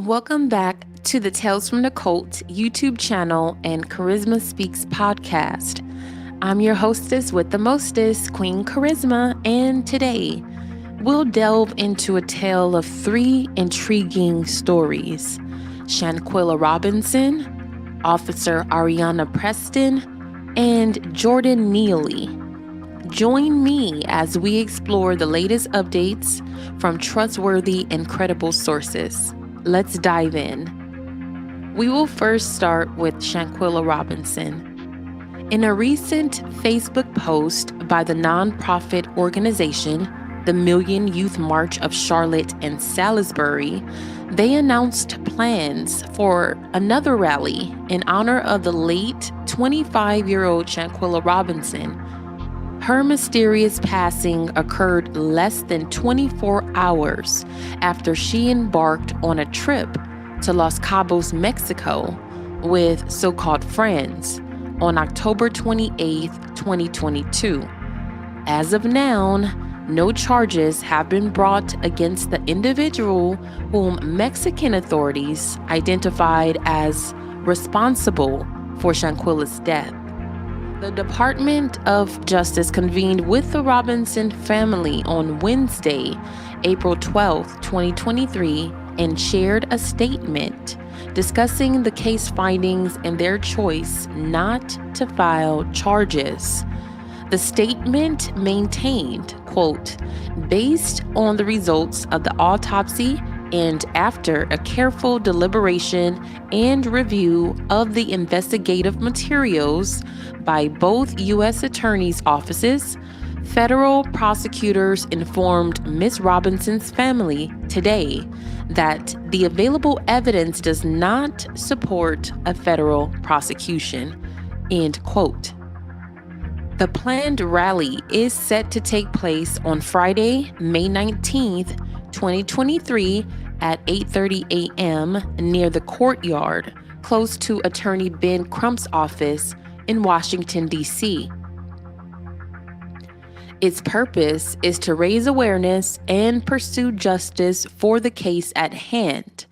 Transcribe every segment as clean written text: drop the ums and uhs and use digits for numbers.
Welcome back to the Tales from the Cult YouTube channel and Karizma Speaks Podcast. I'm your hostess with the mostest, Queen Karizma, and today we'll delve into a tale of three intriguing stories: Shanquella Robinson, Officer Ariana Preston, and Jordan Neely. Join me as we explore the latest updates from trustworthy and credible sources. Let's dive in. We will first start with Shanquella Robinson. In a recent Facebook post by the nonprofit organization, the Million Youth March of Charlotte and Salisbury, they announced plans for another rally in honor of the late 25-year-old Shanquella Robinson. Her mysterious passing occurred less than 24 hours after she embarked on a trip to Los Cabos, Mexico, with so-called friends on October 28, 2022. As of now, no charges have been brought against the individual whom Mexican authorities identified as responsible for Shanquella's death. The Department of Justice convened with the Robinson family on Wednesday, April 12, 2023, and shared a statement discussing the case findings and their choice not to file charges. The statement maintained, quote, "Based on the results of the autopsy and after a careful deliberation and review of the investigative materials by both U.S. attorneys' offices, federal prosecutors informed Ms. Robinson's family today that the available evidence does not support a federal prosecution," end quote. The planned rally is set to take place on Friday, May 19th, 2023 at 8:30 a.m. near the courtyard, close to Attorney Ben Crump's office in Washington, D.C. Its purpose is to raise awareness and pursue justice for the case at hand.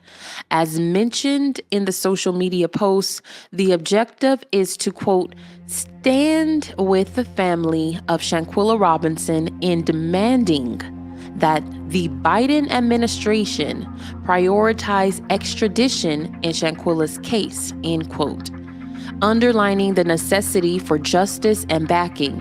As mentioned in the social media posts, the objective is to, quote, "stand with the family of Shanquella Robinson in demanding that the Biden administration prioritize extradition in Shanquella's case," end quote, underlining the necessity for justice and backing.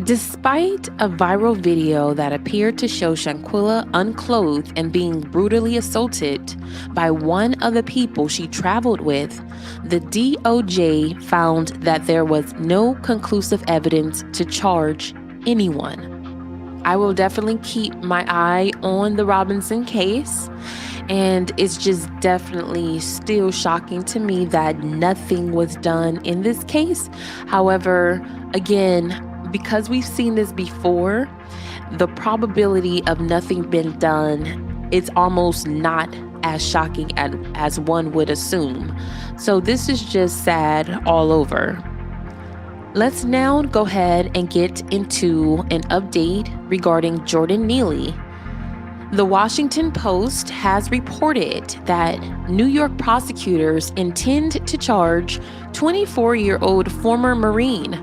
Despite a viral video that appeared to show Shanquella unclothed and being brutally assaulted by one of the people she traveled with, the DOJ found that there was no conclusive evidence to charge anyone. I will definitely keep my eye on the Robinson case, and it's just definitely still shocking to me that nothing was done in this case. However, again, because we've seen this before, the probability of nothing being done, it's almost not as shocking as one would assume. So this is just sad all over. Let's now go ahead and get into an update regarding Jordan Neely. The Washington Post has reported that New York prosecutors intend to charge 24-year-old former Marine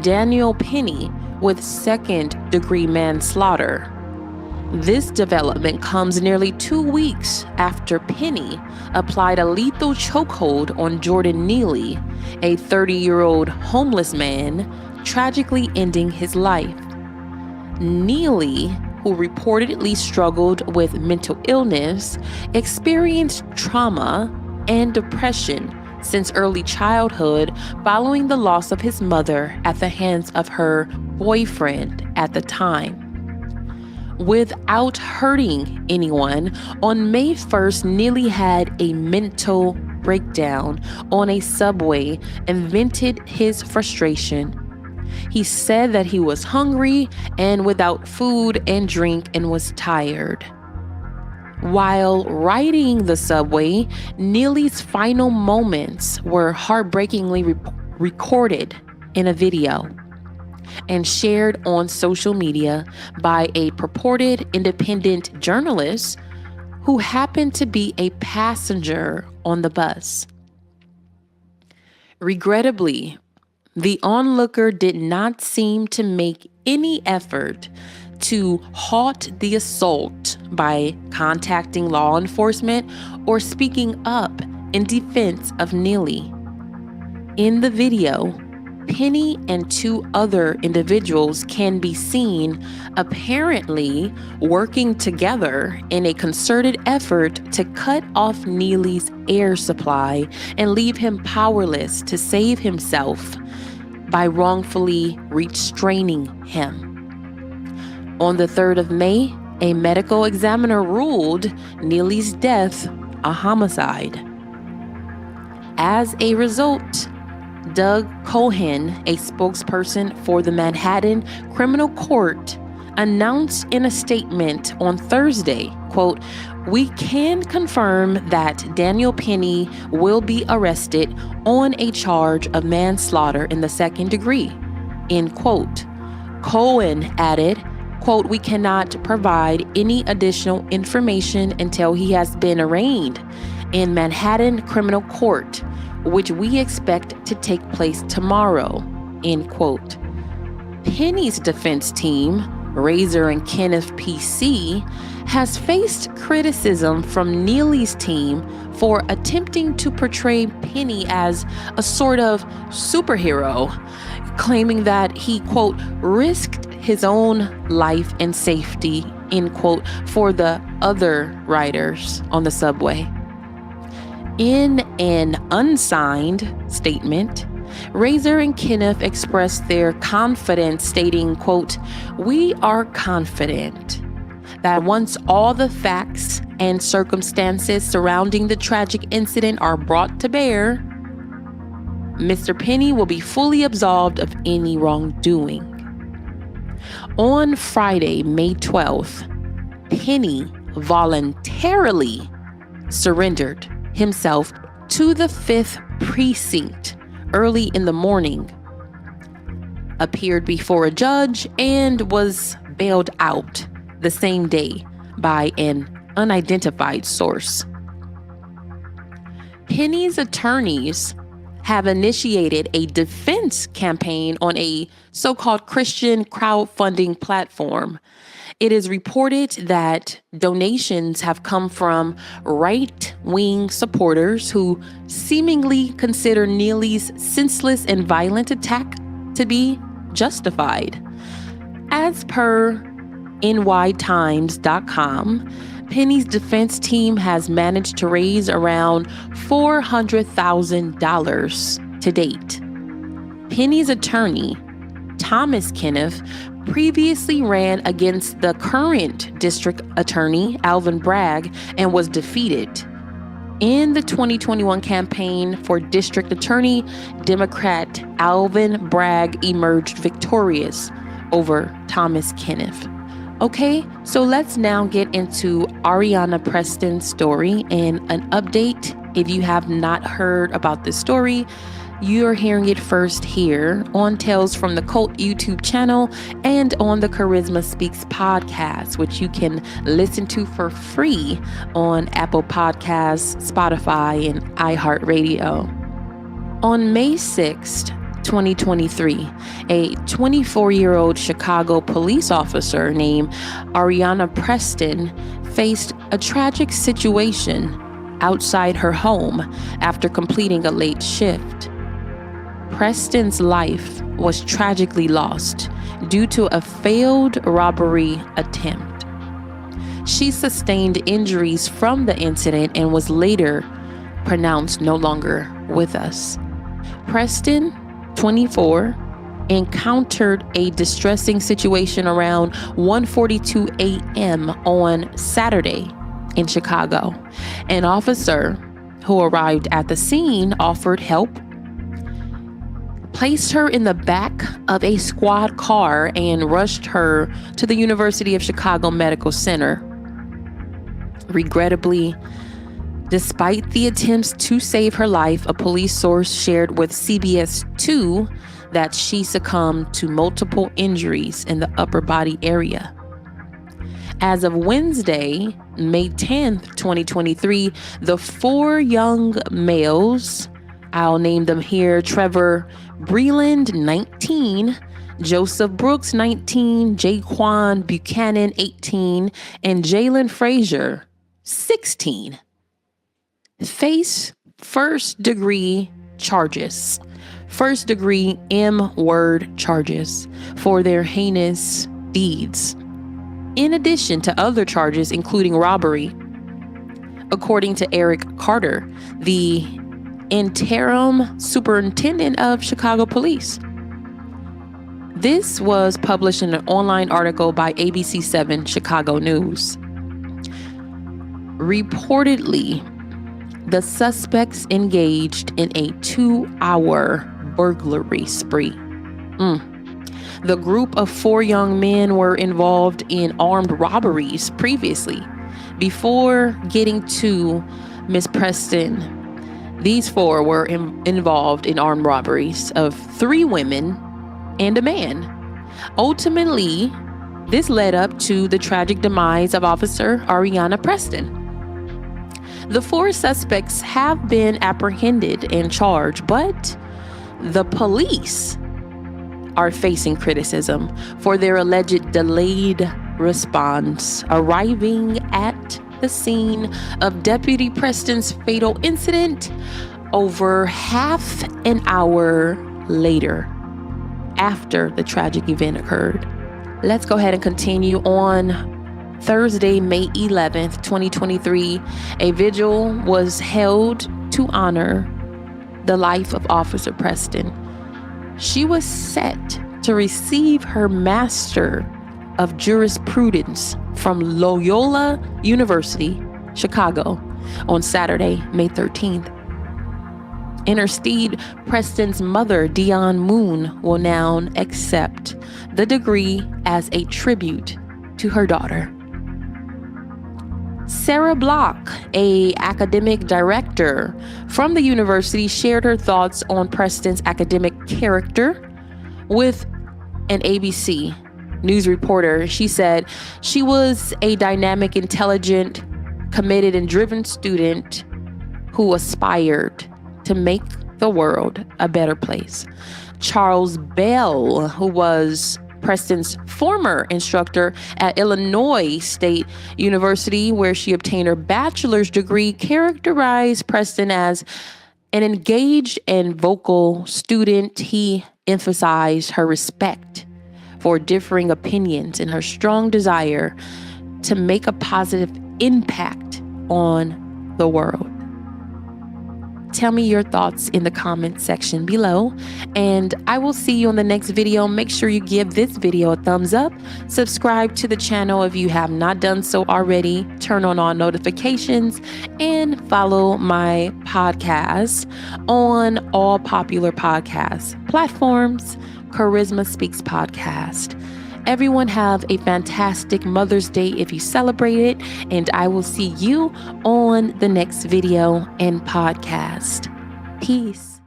Daniel Penny with second-degree manslaughter. This development comes nearly 2 weeks after Penny applied a lethal chokehold on Jordan Neely, a 30-year-old homeless man, tragically ending his life. Neely, who reportedly struggled with mental illness, experienced trauma and depression since early childhood following the loss of his mother at the hands of her boyfriend at the time. Without hurting anyone, on May 1st, Neely had a mental breakdown on a subway and vented his frustration. He said that he was hungry and without food and drink and was tired. While riding the subway, Neely's final moments were heartbreakingly recorded in a video and shared on social media by a purported independent journalist who happened to be a passenger on the bus. Regrettably, the onlooker did not seem to make any effort to halt the assault by contacting law enforcement or speaking up in defense of Neely. In the video, Penny and two other individuals can be seen apparently working together in a concerted effort to cut off Neely's air supply and leave him powerless to save himself by wrongfully restraining him. On the 3rd of May, a medical examiner ruled Neely's death a homicide. As a result, Doug Cohen, a spokesperson for the Manhattan Criminal Court, announced in a statement on Thursday, quote, "We can confirm that Daniel Penny will be arrested on a charge of manslaughter in the second degree," end quote. Cohen added, quote, "We cannot provide any additional information until he has been arraigned in Manhattan Criminal Court, which we expect to take place tomorrow," end quote. Penny's defense team, Razor and Kenneth PC, has faced criticism from Neely's team for attempting to portray Penny as a sort of superhero, claiming that he, quote, "risked his own life and safety," end quote, for the other riders on the subway. In an unsigned statement, Razor and Kenneth expressed their confidence, stating, quote, "We are confident that once all the facts and circumstances surrounding the tragic incident are brought to bear, Mr. Penny will be fully absolved of any wrongdoing." On Friday, May 12th, Penny voluntarily surrendered himself to the 5th Precinct early in the morning, appeared before a judge, and was bailed out the same day by an unidentified source. Penny's attorneys have initiated a defense campaign on a so-called Christian crowdfunding platform. It is reported that donations have come from right-wing supporters who seemingly consider Neely's senseless and violent attack to be justified. As per nytimes.com, Penny's defense team has managed to raise around $400,000 to date. Penny's attorney, Thomas Kenneth, previously ran against the current district attorney, Alvin Bragg, and was defeated. In the 2021 campaign for district attorney, Democrat Alvin Bragg emerged victorious over Thomas Kenneth. Okay, so let's now get into Areanah Preston's story and an update. If you have not heard about this story, you're hearing it first here on Tales from the Cult YouTube channel and on the Karizma Speaks Podcast, which you can listen to for free on Apple Podcasts, Spotify, and iHeartRadio. On May 6th, 2023, a 24-year-old Chicago police officer named Ariana Preston faced a tragic situation outside her home after completing a late shift. Preston's life was tragically lost due to a failed robbery attempt. She sustained injuries from the incident and was later pronounced no longer with us. Preston, 24, encountered a distressing situation around 1:42 a.m. on Saturday in Chicago. An officer who arrived at the scene offered help, placed her in the back of a squad car, and rushed her to the University of Chicago Medical Center. Regrettably, despite the attempts to save her life, a police source shared with CBS 2 that she succumbed to multiple injuries in the upper body area. As of Wednesday, May 10th, 2023, the 4 young males, I'll name them here: Trevor Breland, 19, Joseph Brooks, 19, Jaquan Buchanan, 18, and Jalen Frazier, 16, face first-degree charges. First-degree M-word charges for their heinous deeds, in addition to other charges, including robbery. According to Eric Carter, the interim superintendent of Chicago Police. This was published in an online article by ABC7 Chicago News. Reportedly, the suspects engaged in a 2-hour burglary spree. The group of 4 young men were involved in armed robberies previously. Before getting to Ms. Preston, these 4 were involved in armed robberies of 3 women and a man. Ultimately, this led up to the tragic demise of Officer Ariana Preston. The 4 suspects have been apprehended and charged, but the police are facing criticism for their alleged delayed response, arriving at the scene of Deputy Preston's fatal incident over half an hour later after the tragic event occurred. Let's go ahead and continue on. Thursday, May 11th, 2023, a vigil was held to honor the life of Officer Preston. She was set to receive her Master of Jurisprudence from Loyola University, Chicago, on Saturday, May 13th. In her stead, Preston's mother, Dion Moon, will now accept the degree as a tribute to her daughter. Sarah Block, a academic director from the university, shared her thoughts on Preston's academic character with an ABC News reporter. She said she was a dynamic, intelligent, committed, and driven student who aspired to make the world a better place. Charles Bell, who was Preston's former instructor at Illinois State University, where she obtained her bachelor's degree, characterized Preston as an engaged and vocal student. He emphasized her respect for differing opinions and her strong desire to make a positive impact on the world. Tell me your thoughts in the comment section below, and I will see you on the next video. Make sure you give this video a thumbs up, subscribe to the channel if you have not done so already, turn on all notifications, and follow my podcast on all popular podcast platforms, Karizma Speaks Podcast. Everyone have a fantastic Mother's Day if you celebrate it, and I will see you on the next video and podcast. Peace.